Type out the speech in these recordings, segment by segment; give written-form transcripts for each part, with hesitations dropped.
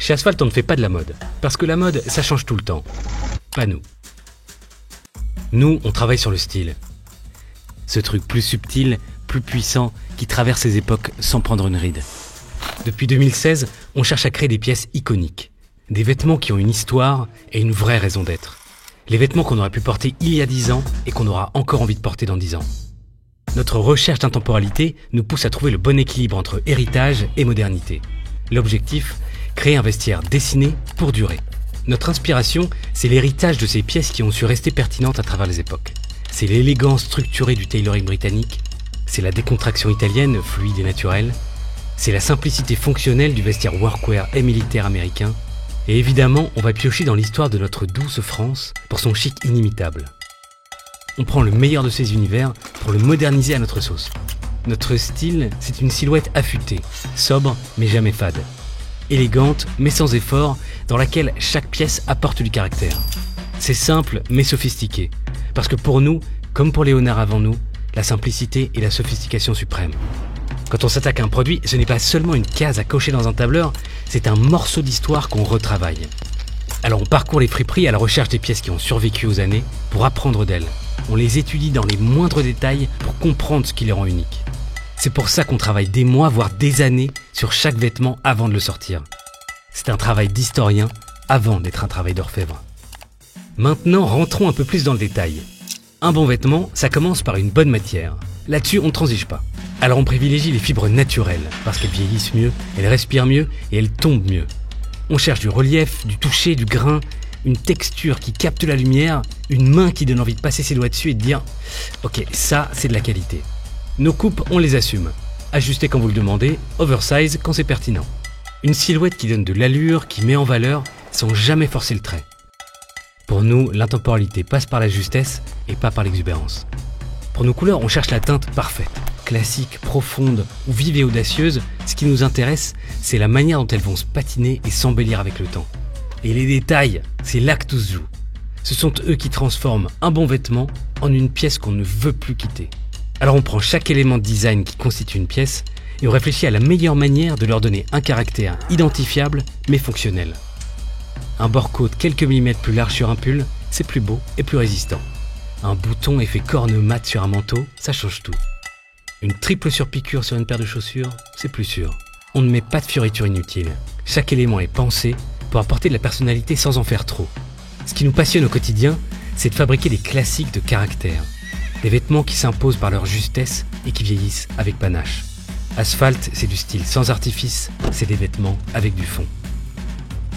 Chez Asphalt, on ne fait pas de la mode. Parce que la mode, ça change tout le temps. Pas nous. Nous, on travaille sur le style. Ce truc plus subtil, plus puissant, qui traverse les époques sans prendre une ride. Depuis 2016, on cherche à créer des pièces iconiques. Des vêtements qui ont une histoire et une vraie raison d'être. Les vêtements qu'on aurait pu porter il y a 10 ans et qu'on aura encore envie de porter dans 10 ans. Notre recherche d'intemporalité nous pousse à trouver le bon équilibre entre héritage et modernité. L'objectif, créer un vestiaire dessiné pour durer. Notre inspiration, c'est l'héritage de ces pièces qui ont su rester pertinentes à travers les époques. C'est l'élégance structurée du tailoring britannique, c'est la décontraction italienne, fluide et naturelle, c'est la simplicité fonctionnelle du vestiaire workwear et militaire américain, et évidemment, on va piocher dans l'histoire de notre douce France pour son chic inimitable. On prend le meilleur de ces univers pour le moderniser à notre sauce. Notre style, c'est une silhouette affûtée, sobre mais jamais fade. Élégante mais sans effort, dans laquelle chaque pièce apporte du caractère. C'est simple mais sophistiqué, parce que pour nous, comme pour Léonard avant nous, la simplicité est la sophistication suprême. Quand on s'attaque à un produit, ce n'est pas seulement une case à cocher dans un tableur, c'est un morceau d'histoire qu'on retravaille. Alors on parcourt les friperies à la recherche des pièces qui ont survécu aux années pour apprendre d'elles. On les étudie dans les moindres détails pour comprendre ce qui les rend uniques. C'est pour ça qu'on travaille des mois, voire des années, sur chaque vêtement avant de le sortir. C'est un travail d'historien avant d'être un travail d'orfèvre. Maintenant, rentrons un peu plus dans le détail. Un bon vêtement, ça commence par une bonne matière. Là-dessus, on ne transige pas. Alors on privilégie les fibres naturelles, parce qu'elles vieillissent mieux, elles respirent mieux et elles tombent mieux. On cherche du relief, du toucher, du grain, une texture qui capte la lumière, une main qui donne envie de passer ses doigts dessus et de dire « Ok, ça, c'est de la qualité ». Nos coupes, on les assume. Ajustées quand vous le demandez, oversize quand c'est pertinent. Une silhouette qui donne de l'allure, qui met en valeur, sans jamais forcer le trait. Pour nous, l'intemporalité passe par la justesse et pas par l'exubérance. Pour nos couleurs, on cherche la teinte parfaite. Classique, profonde ou vive et audacieuse, ce qui nous intéresse, c'est la manière dont elles vont se patiner et s'embellir avec le temps. Et les détails, c'est là que tout se joue. Ce sont eux qui transforment un bon vêtement en une pièce qu'on ne veut plus quitter. Alors on prend chaque élément de design qui constitue une pièce et on réfléchit à la meilleure manière de leur donner un caractère identifiable mais fonctionnel. Un bord-côte quelques millimètres plus large sur un pull, c'est plus beau et plus résistant. Un bouton effet corne mat sur un manteau, ça change tout. Une triple surpiqûre sur une paire de chaussures, c'est plus sûr. On ne met pas de fioritures inutiles. Chaque élément est pensé pour apporter de la personnalité sans en faire trop. Ce qui nous passionne au quotidien, c'est de fabriquer des classiques de caractère. Des vêtements qui s'imposent par leur justesse et qui vieillissent avec panache. Asphalt, c'est du style sans artifice, c'est des vêtements avec du fond.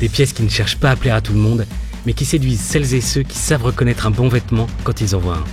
Des pièces qui ne cherchent pas à plaire à tout le monde, mais qui séduisent celles et ceux qui savent reconnaître un bon vêtement quand ils en voient un.